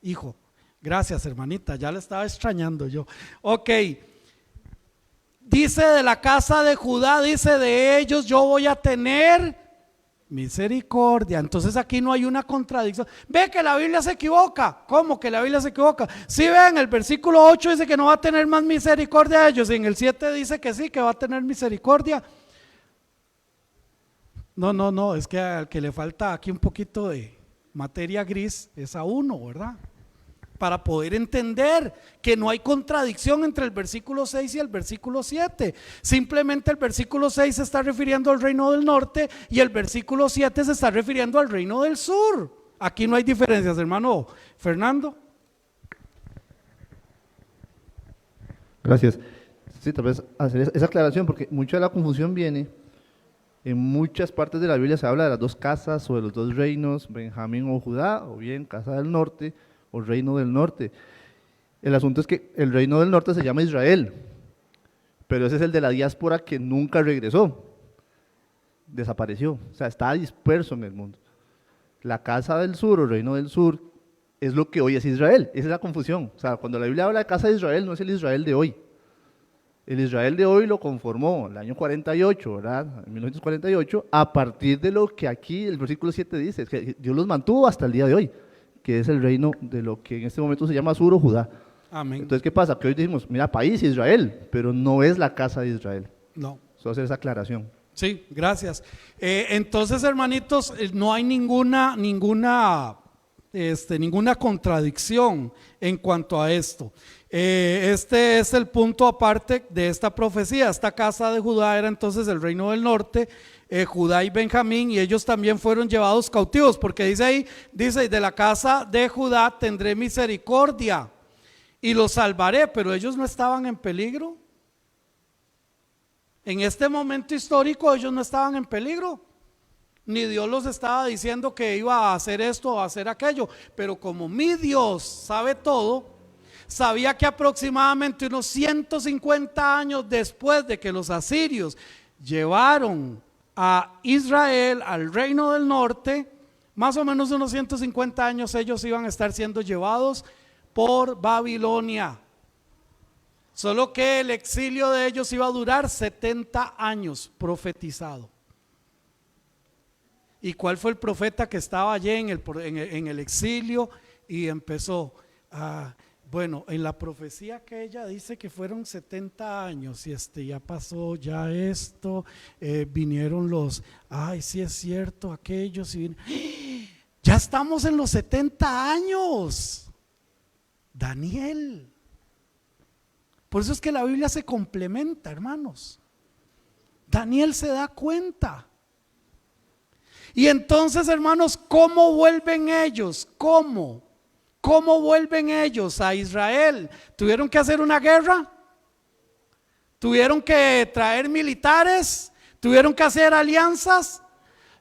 Hijo, gracias hermanita, ya le estaba extrañando yo. Ok, dice de la casa de Judá, dice de ellos yo voy a tener misericordia. Entonces aquí no hay una contradicción. Ve que la Biblia se equivoca. ¿Cómo que la Biblia se equivoca? Si ven, el versículo 8 dice que no va a tener más misericordia de ellos, y en el 7 dice que sí, que va a tener misericordia. No, es que al que le falta aquí un poquito de materia gris es a uno, ¿verdad? Para poder entender que no hay contradicción entre el versículo 6 y el versículo 7. Simplemente el versículo 6 se está refiriendo al reino del norte y el versículo 7 se está refiriendo al reino del sur. Aquí no hay diferencias, hermano Fernando. Gracias. Sí, tal vez hacer esa aclaración, porque mucha de la confusión viene, en muchas partes de la Biblia se habla de las dos casas o de los dos reinos, Benjamín o Judá, o bien casa del norte o reino del norte. El asunto es que el reino del norte se llama Israel, pero ese es el de la diáspora que nunca regresó, desapareció, o sea, está disperso en el mundo. La casa del sur o reino del sur es lo que hoy es Israel. Esa es la confusión. O sea, cuando la Biblia habla de casa de Israel, no es el Israel de hoy. El Israel de hoy lo conformó en el año 48, ¿verdad? En 1948, a partir de lo que aquí el versículo 7 dice, que Dios los mantuvo hasta el día de hoy, que es el reino de lo que en este momento se llama Sur o Judá. Amén. Entonces, ¿qué pasa? Que hoy decimos, mira, país Israel, pero no es la casa de Israel. No. Solo hacer esa aclaración. Sí, gracias. Entonces, hermanitos, no hay ninguna contradicción en cuanto a esto. Este es el punto aparte de esta profecía. Esta casa de Judá era entonces el reino del norte, Judá y Benjamín, y ellos también fueron llevados cautivos, porque dice ahí, dice, de la casa de Judá tendré misericordia y los salvaré, pero ellos no estaban en peligro. En este momento histórico ellos no estaban en peligro, ni Dios los estaba diciendo que iba a hacer esto o a hacer aquello, pero como mi Dios sabe todo, sabía que aproximadamente unos 150 años después de que los asirios llevaron a Israel al reino del norte, más o menos unos 150 años ellos iban a estar siendo llevados por Babilonia. Solo que el exilio de ellos iba a durar 70 años, profetizado. ¿Y cuál fue el profeta que estaba allí en el exilio y empezó a... Bueno, en la profecía que ella dice que fueron 70 años y ya pasó ya esto, vinieron los, ay, sí es cierto, aquellos, y ya estamos en los 70 años, Daniel. Por eso es que la Biblia se complementa, hermanos. Daniel se da cuenta. Y entonces, hermanos, ¿cómo vuelven ellos? ¿Cómo vuelven ellos a Israel? ¿Tuvieron que hacer una guerra? ¿Tuvieron que traer militares? ¿Tuvieron que hacer alianzas?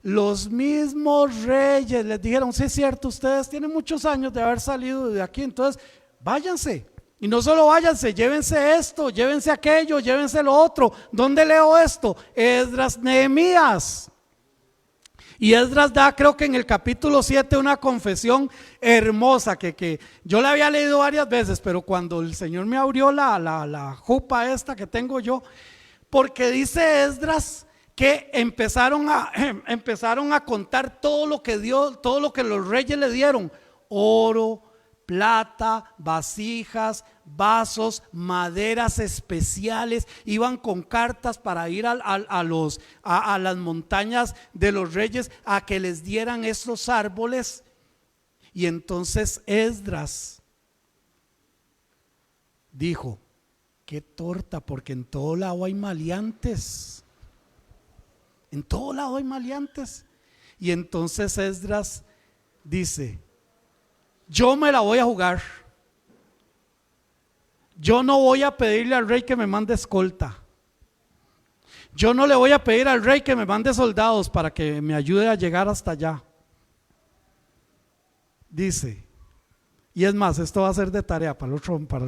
Los mismos reyes les dijeron, sí es cierto, ustedes tienen muchos años de haber salido de aquí, entonces váyanse, Y no solo váyanse, llévense esto, llévense aquello, llévense lo otro. ¿Dónde leo esto? Esdras, Nehemías. Y Esdras da, creo que en el capítulo 7, una confesión hermosa que yo la había leído varias veces, pero cuando el Señor me abrió la jupa esta que tengo yo, porque dice Esdras que empezaron a contar todo lo que dio, todo lo que los reyes le dieron: oro, plata, vasijas, vasos, maderas especiales. Iban con cartas para ir a las montañas de los reyes a que les dieran esos árboles. Y entonces Esdras dijo: qué torta, porque en todo lado hay maleantes. En todo lado hay maleantes. Y entonces Esdras dice: yo me la voy a jugar. Yo no voy a pedirle al rey que me mande escolta. Yo no le voy a pedir al rey que me mande soldados para que me ayude a llegar hasta allá. Dice, y es más, esto va a ser de tarea para el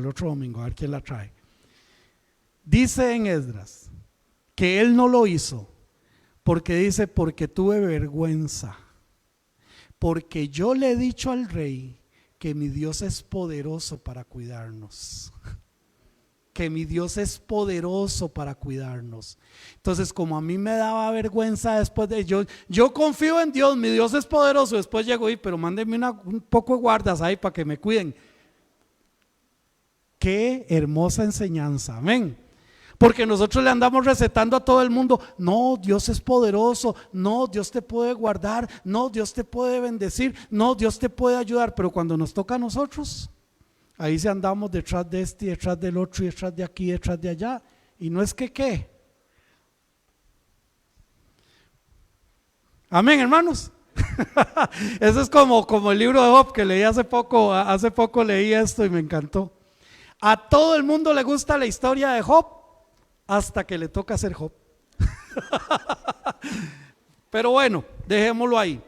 otro domingo, a ver quién la trae. Dice en Esdras que él no lo hizo porque dice: porque tuve vergüenza, porque yo le he dicho al rey que mi Dios es poderoso para cuidarnos, que mi Dios es poderoso para cuidarnos. Entonces, como a mí me daba vergüenza después de yo confío en Dios, mi Dios es poderoso, después llego pero mándenme un poco de guardas ahí para que me cuiden. Qué hermosa enseñanza, amén. Porque nosotros le andamos recetando a todo el mundo: no, Dios es poderoso, no, Dios te puede guardar, no, Dios te puede bendecir, no, Dios te puede ayudar. Pero cuando nos toca a nosotros, ahí sí andamos detrás de este, detrás del otro, y detrás de aquí, detrás de allá. Y no es que qué. Amén, hermanos. Eso es como el libro de Job que leí hace poco leí esto y me encantó. A todo el mundo le gusta la historia de Job hasta que le toca ser Job. Pero bueno, dejémoslo ahí.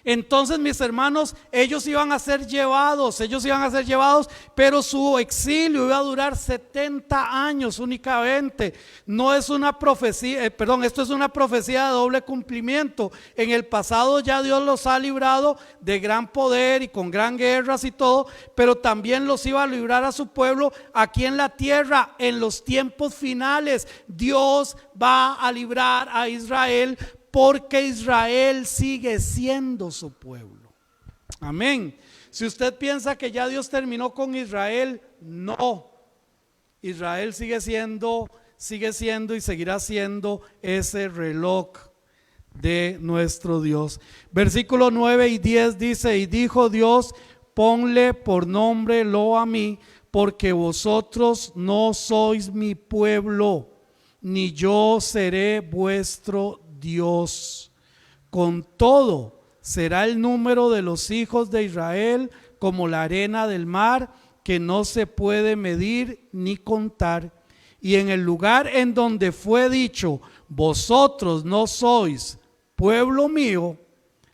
Entonces, mis hermanos, ellos iban a ser llevados, pero su exilio iba a durar 70 años únicamente. No es una profecía, esto es una profecía de doble cumplimiento. En el pasado ya Dios los ha librado de gran poder y con gran guerras y todo, pero también los iba a librar a su pueblo aquí en la tierra en los tiempos finales. Dios va a librar a Israel, porque Israel sigue siendo su pueblo. Amén. Si usted piensa que ya Dios terminó con Israel, no. Israel sigue siendo y seguirá siendo ese reloj de nuestro Dios. Versículo 9 y 10 dice: y dijo Dios: ponle por nombre Lo a mí, porque vosotros no sois mi pueblo, ni yo seré vuestro Dios. Con todo, será el número de los hijos de Israel como la arena del mar, que no se puede medir ni contar. Y en el lugar en donde fue dicho: vosotros no sois pueblo mío,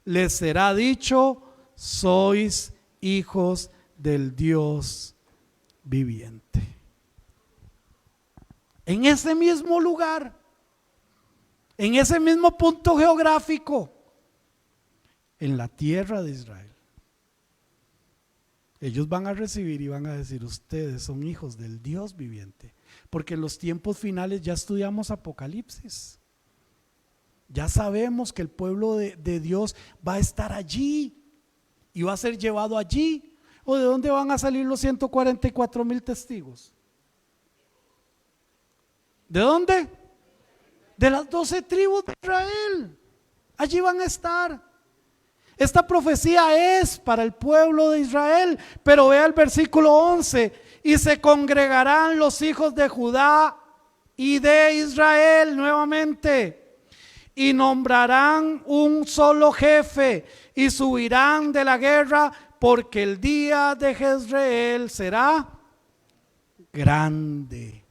les será dicho: sois hijos del Dios viviente. En ese mismo lugar, en ese mismo punto geográfico, en la tierra de Israel, ellos van a recibir y van a decir: ustedes son hijos del Dios viviente. Porque en los tiempos finales ya estudiamos Apocalipsis, ya sabemos que el pueblo de Dios va a estar allí y va a ser llevado allí. ¿O de dónde van a salir los 144,000 testigos? ¿De dónde? De las 12 tribus de Israel. Allí van a estar. Esta profecía es para el pueblo de Israel. Pero vea el versículo 11: y se congregarán los hijos de Judá y de Israel nuevamente, y nombrarán un solo jefe, y subirán de la guerra, porque el día de Jezreel será grande.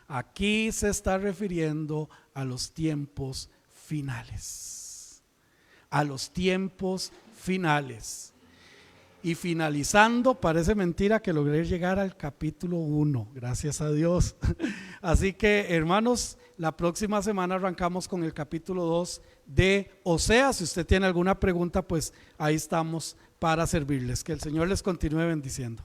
Aquí se está refiriendo a los tiempos finales. A los tiempos finales. Y finalizando, parece mentira que logré llegar al capítulo 1, gracias a Dios. Así que, hermanos, la próxima semana arrancamos con el capítulo 2 de Oseas. Si usted tiene alguna pregunta, pues ahí estamos para servirles. Que el Señor les continúe bendiciendo.